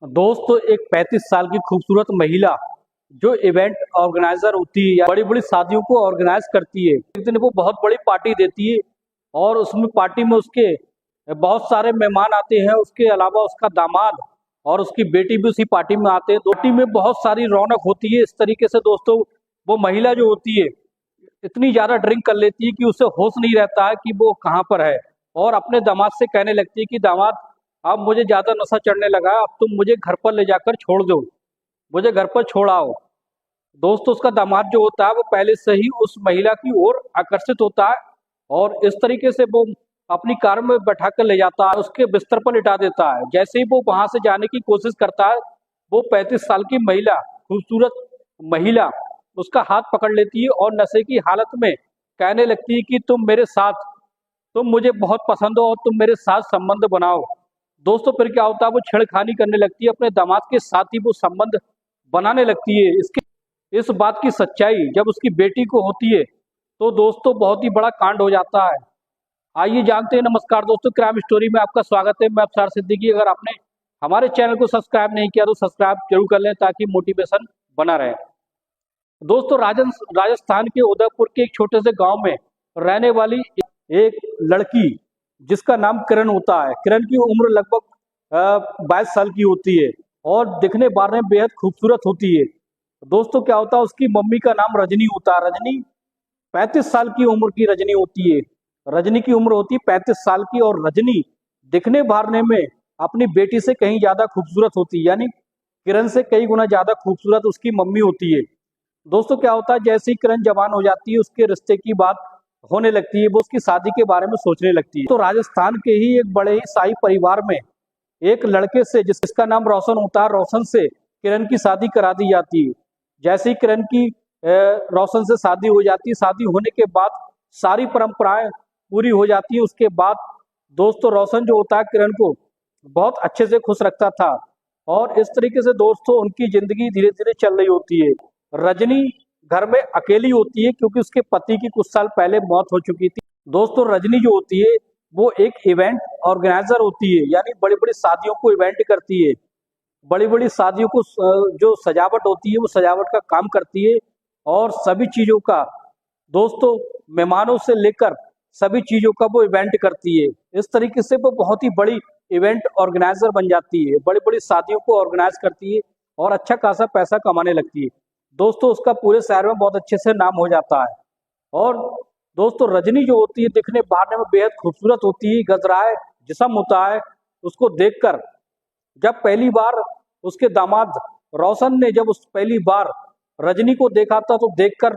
दोस्तों एक 35 साल की खूबसूरत महिला जो इवेंट ऑर्गेनाइजर होती है या बड़ी बड़ी शादियों को ऑर्गेनाइज करती है। एक दिन वो बहुत बड़ी पार्टी देती है और उसमें पार्टी में उसके बहुत सारे मेहमान आते हैं। उसके अलावा उसका दामाद और उसकी बेटी भी उसी पार्टी में आते हैं। पार्टी में बहुत सारी रौनक होती है। इस तरीके से दोस्तों वो महिला जो होती है इतनी ज्यादा ड्रिंक कर लेती है कि उसे होश नहीं रहता है कि वो कहाँ पर है, और अपने दामाद से कहने लगती है कि दामाद, अब मुझे ज्यादा नशा चढ़ने लगा है, अब तुम मुझे घर पर ले जाकर छोड़ दो, मुझे घर पर छोड़ाओ। दोस्तों उसका दामाद जो होता है वो पहले से ही उस महिला की ओर आकर्षित होता है और इस तरीके से वो अपनी कार में बैठा कर ले जाता है, उसके बिस्तर पर लिटा देता है। जैसे ही वो वहां से जाने की कोशिश करता है, वो 35 साल की महिला, खूबसूरत महिला, उसका हाथ पकड़ लेती है और नशे की हालत में कहने लगती है कि तुम मेरे साथ, तुम मुझे बहुत पसंद हो और तुम मेरे साथ संबंध बनाओ। दोस्तों फिर क्या होता है, वो छेड़खानी करने लगती है, अपने दामाद के साथ ही वो संबंध बनाने लगती है। इसके इस बात की सच्चाई जब उसकी बेटी को होती है तो दोस्तों बहुत ही बड़ा कांड हो जाता है। आइए जानते हैं। नमस्कार दोस्तों, क्राइम स्टोरी में आपका स्वागत है। मैं अफसार सिद्दीकी। अगर आपने हमारे चैनल को सब्सक्राइब नहीं किया तो सब्सक्राइब जरूर कर लें ताकि मोटिवेशन बना रहे। दोस्तों राजस्थान के उदयपुर के एक छोटे से गांव में रहने वाली एक लड़की जिसका नाम किरण होता है। किरण की उम्र लगभग 22 साल की होती है और दिखने बाहर में बेहद खूबसूरत होती है। दोस्तों क्या होता है, उसकी मम्मी का नाम रजनी होता है। रजनी 35 साल की उम्र की रजनी होती है। रजनी की उम्र होती है 35 साल की और रजनी दिखने बाहरने में अपनी बेटी से कहीं ज्यादा खूबसूरत होती है, यानी किरण से कई गुना ज्यादा खूबसूरत उसकी मम्मी होती है। दोस्तों क्या होता है, जैसे ही किरण जवान हो जाती है उसके रिश्ते की बात होने लगती है, वो उसकी शादी के बारे में सोचने लगती है। तो राजस्थान के ही एक बड़े ही शाही परिवार में एक लड़के से जिसका नाम रोशन होता है, रोशन से किरण की शादी करा दी जाती है। जैसे ही किरण की रोशन से शादी हो जाती है, शादी होने के बाद सारी परंपराएं पूरी हो जाती है। उसके बाद दोस्तों रोशन जो होता है किरण को बहुत अच्छे से खुश रखता था और इस तरीके से दोस्तों उनकी जिंदगी धीरे धीरे चल रही होती है। रजनी घर में अकेली होती है क्योंकि उसके पति की कुछ साल पहले मौत हो चुकी थी। दोस्तों रजनी जो होती है वो एक इवेंट ऑर्गेनाइजर होती है, यानी बड़ी बड़ी शादियों को इवेंट करती है। बड़ी बड़ी शादियों को जो सजावट होती है वो सजावट का काम करती है और सभी चीजों का दोस्तों मेहमानों से लेकर सभी चीजों का वो इवेंट करती है। इस तरीके से वो बहुत ही बड़ी इवेंट ऑर्गेनाइजर बन जाती है, बड़ी बड़ी शादियों को ऑर्गेनाइज करती है और अच्छा खासा पैसा कमाने लगती है। दोस्तों उसका पूरे शहर में बहुत अच्छे से नाम हो जाता है। और दोस्तों रजनी जो होती है दिखने बाहर में बेहद खूबसूरत होती है, गजराए जिस्म होता है। उसको देखकर जब पहली बार उसके दामाद रोशन ने जब उस पहली बार रजनी को देखा था तो देखकर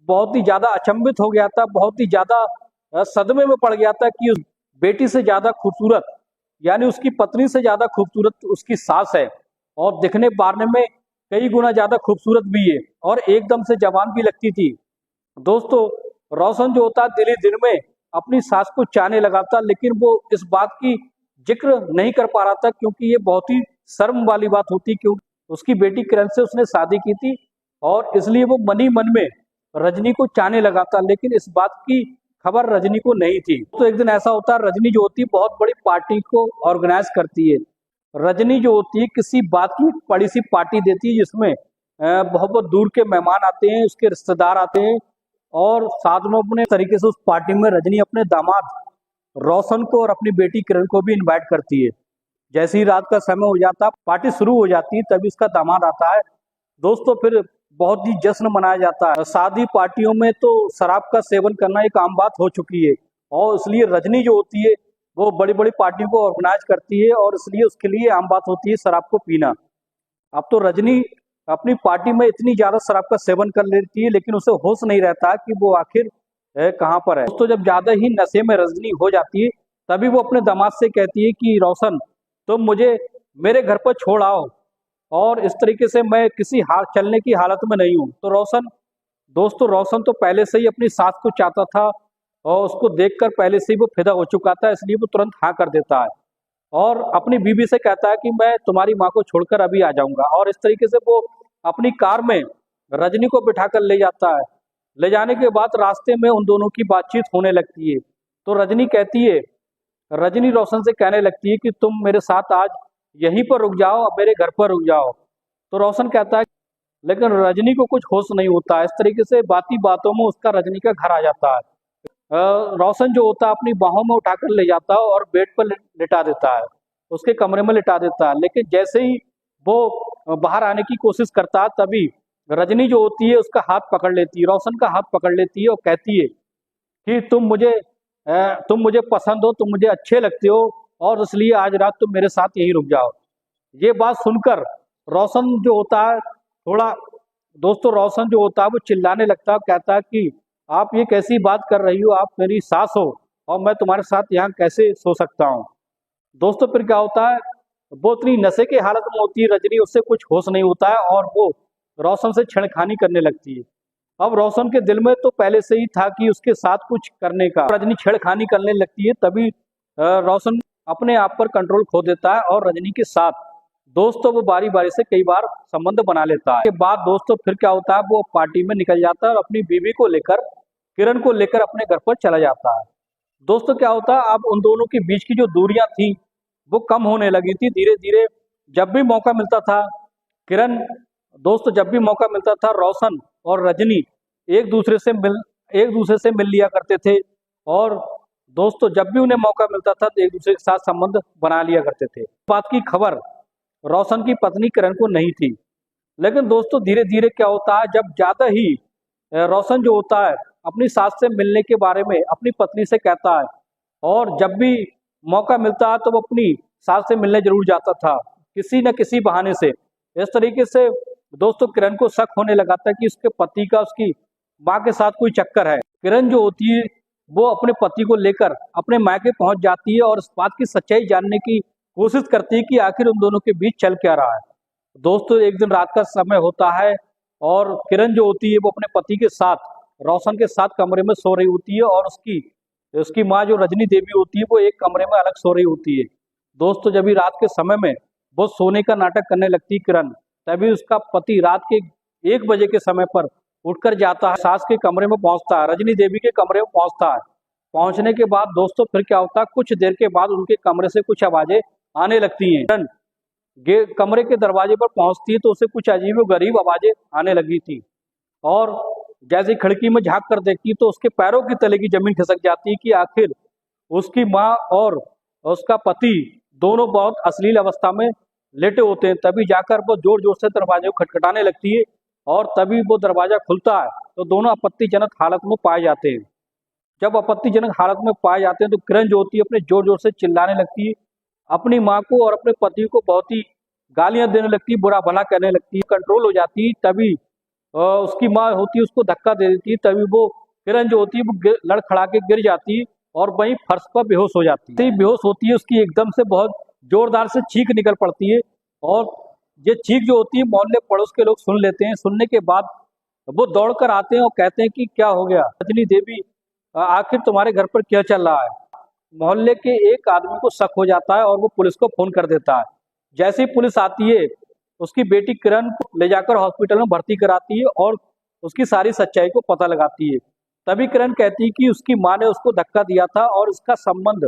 बहुत ही ज्यादा अचंभित हो गया था, बहुत ही ज्यादा सदमे में पड़ गया था कि उस बेटी से ज्यादा खूबसूरत, यानी उसकी पत्नी से ज्यादा खूबसूरत उसकी सास है और दिखने बारने में कई गुना ज्यादा खूबसूरत भी है और एकदम से जवान भी लगती थी। दोस्तों रोशन जो होता दिल ही दिल में अपनी सास को चाहने लगा था, लेकिन वो इस बात की जिक्र नहीं कर पा रहा था क्योंकि ये बहुत ही शर्म वाली बात होती, क्योंकि उसकी बेटी किरण से उसने शादी की थी और इसलिए वो मन ही मन में रजनी को चाहने लगा था, लेकिन इस बात की खबर रजनी को नहीं थी। तो एक दिन ऐसा होता है, रजनी जो होती है बहुत बड़ी पार्टी को ऑर्गेनाइज करती है। रजनी जो होती है किसी बात की बड़ी सी पार्टी देती है जिसमें बहुत बहुत दूर के मेहमान आते हैं, उसके रिश्तेदार आते हैं और साथ में अपने तरीके से उस पार्टी में रजनी अपने दामाद रोशन को और अपनी बेटी किरण को भी इनवाइट करती है। जैसे ही रात का समय हो जाता, पार्टी शुरू हो जाती है, तभी उसका दामाद आता है। दोस्तों फिर बहुत ही जश्न मनाया जाता है। शादी पार्टियों में तो शराब का सेवन करना एक आम बात हो चुकी है और इसलिए रजनी जो होती है वो बड़ी बड़ी पार्टियों को ऑर्गेनाइज करती है और इसलिए उसके लिए आम बात होती है शराब को पीना। अब तो रजनी अपनी पार्टी में इतनी ज्यादा शराब का सेवन कर लेती है लेकिन उसे होश नहीं रहता कि वो आखिर कहाँ पर है। दोस्तों जब ज्यादा ही नशे में रजनी हो जाती है तभी वो अपने दामाद से कहती है कि रोशन, तुम मुझे मेरे घर पर छोड़ आओ और इस तरीके से मैं किसी हाल चलने की हालत में नहीं हूँ। तो रोशन तो पहले से ही अपनी सास को चाहता था और उसको देखकर पहले से ही वो फिदा हो चुका था, इसलिए वो तुरंत हाँ कर देता है और अपनी बीवी से कहता है कि मैं तुम्हारी माँ को छोड़कर अभी आ जाऊंगा। और इस तरीके से वो अपनी कार में रजनी को बिठाकर ले जाता है। ले जाने के बाद रास्ते में उन दोनों की बातचीत होने लगती है। तो रजनी रोशन से कहने लगती है कि तुम मेरे साथ आज यहीं पर रुक जाओ, अब मेरे घर पर रुक जाओ। तो रोशन कहता है, लेकिन रजनी को कुछ होश नहीं होता। इस तरीके से बाती बातों में उसका रजनी का घर आ जाता है। रोशन जो होता है अपनी बाहों में उठाकर ले जाता है और बेड पर लिटा देता है, उसके कमरे में लिटा देता है। लेकिन जैसे ही वो बाहर आने की कोशिश करता है, तभी रजनी जो होती है उसका हाथ पकड़ लेती है, रोशन का हाथ पकड़ लेती है और कहती है कि तुम मुझे पसंद हो, तुम मुझे अच्छे लगते हो, और इसलिए आज रात तुम मेरे साथ यहीं रुक जाओ। ये बात सुनकर रोशन जो होता है थोड़ा दोस्तों रोशन जो होता है वो चिल्लाने लगता है, कहता है कि आप ये कैसी बात कर रही हो, आप मेरी सास हो और मैं तुम्हारे साथ यहाँ कैसे सो सकता हूँ। दोस्तों फिर क्या होता है, वो इतनी नशे की हालत में होती है रजनी, उससे कुछ होश नहीं होता है और वो रोशन से छेड़खानी करने लगती है। अब रोशन के दिल में तो पहले से ही था कि उसके साथ कुछ करने का, रजनी छेड़खानी करने लगती है, तभी रोशन अपने आप पर कंट्रोल खो देता है और रजनी के साथ दोस्तों वो बारी बारी से कई बार संबंध बना लेता है। इसके बाद दोस्तों फिर क्या होता है, वो पार्टी में निकल जाता है और अपनी बीवी को लेकर, किरण को लेकर अपने घर पर चला जाता है। दोस्तों क्या होता है, अब उन दोनों के बीच की जो दूरियां थी वो कम होने लगी थी धीरे धीरे। जब भी मौका मिलता था किरण दोस्तों जब भी मौका मिलता था रोशन और रजनी एक दूसरे से मिल लिया करते थे, और दोस्तों जब भी उन्हें मौका मिलता था तो एक दूसरे के साथ संबंध बना लिया करते थे। बात की खबर रोशन की पत्नी किरण को नहीं थी। लेकिन दोस्तों धीरे धीरे क्या होता है, जब ज्यादा ही रोशन जो होता है अपनी सास से मिलने के बारे में अपनी पत्नी से कहता है, और जब भी मौका मिलता है तो वो अपनी सास से मिलने जरूर जाता था किसी न किसी बहाने से। इस तरीके से दोस्तों किरण को शक होने लगा था कि उसके पति का उसकी माँ के साथ कोई चक्कर है। किरण जो होती है वो अपने पति को लेकर अपने मायके पहुंच जाती है और इस बात की सच्चाई जानने की कोशिश करती है कि आखिर उन दोनों के बीच चल क्या रहा है। दोस्तों एक दिन रात का समय होता है और किरण जो होती है वो अपने पति के साथ रोशन के साथ कमरे में सो रही होती है, और उसकी उसकी माँ जो रजनी देवी होती है वो एक कमरे में अलग सो रही होती है। दोस्तों जब भी रात के समय में वो सोने का नाटक करने लगती है किरण, तभी उसका पति रात के 1 बजे के समय पर उठकर जाता है, सास के कमरे में पहुंचता है, रजनी देवी के कमरे में पहुंचता है। पहुंचने के बाद दोस्तों फिर क्या होता है, कुछ देर के बाद उनके कमरे से कुछ आवाजें आने लगती हैं। किरण कमरे के दरवाजे पर पहुंचती है तो उसे कुछ अजीब व गरीब आवाजें आने लगी थी, और जैसे खिड़की में झांक कर देखती तो उसके पैरों की तले की जमीन खिसक जाती है कि आखिर उसकी माँ और उसका पति दोनों बहुत अश्लील अवस्था में लेटे होते हैं। तभी जाकर वो जोर जोर से दरवाजे को खटखटाने लगती है, और तभी वो दरवाजा खुलता है तो दोनों आपत्तिजनक हालत में पाए जाते हैं। जब आपत्तिजनक हालत में पाए जाते हैं तो किरण जो होती है अपने जोर जोर से चिल्लाने लगती है, अपनी माँ को और अपने पति को बहुत ही गालियां देने लगती है, बुरा भला कहने लगती है, कंट्रोल हो जाती है। तभी उसकी माँ होती है उसको धक्का दे देती है, तभी वो किरण जो होती है वो लड़खड़ा के गिर जाती है और वहीं फर्श पर बेहोश हो जाती है। बेहोश होती है उसकी एकदम से बहुत जोरदार से चीख निकल पड़ती है, और ये चीख जो होती है मोहल्ले पड़ोस के लोग सुन लेते हैं। सुनने के बाद वो दौड़कर आते हैं और कहते हैं कि क्या हो गया रजनी देवी, आखिर तुम्हारे घर पर क्या चल रहा है। मोहल्ले के एक आदमी को शक हो जाता है और वो पुलिस को फोन कर देता है। जैसे ही पुलिस आती है उसकी बेटी किरण को ले जाकर हॉस्पिटल में भर्ती कराती है और उसकी सारी सच्चाई को पता लगाती है। तभी किरण कहती है कि उसकी माँ ने उसको धक्का दिया था और इसका संबंध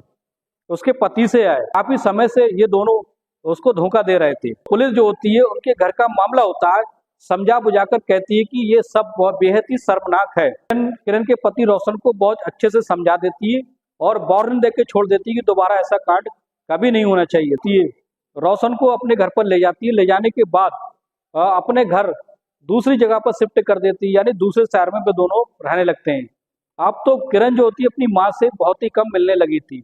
उसके पति से है, काफी समय से ये दोनों उसको धोखा दे रहे थे। पुलिस जो होती है उनके घर का मामला होता है, समझा बुझाकर कहती है कि ये सब बेहद ही शर्मनाक है। किरण के पति रोशन को बहुत अच्छे से समझा देती है और वार्निंग देकर छोड़ देती है कि दोबारा ऐसा कांड कभी नहीं होना चाहिए। रोशन को अपने घर पर ले जाती है, ले जाने के बाद अपने घर दूसरी जगह पर शिफ्ट कर देती है, यानी दूसरे शहर में वे दोनों रहने लगते हैं। अब तो किरण जो होती है अपनी माँ से बहुत ही कम मिलने लगी थी।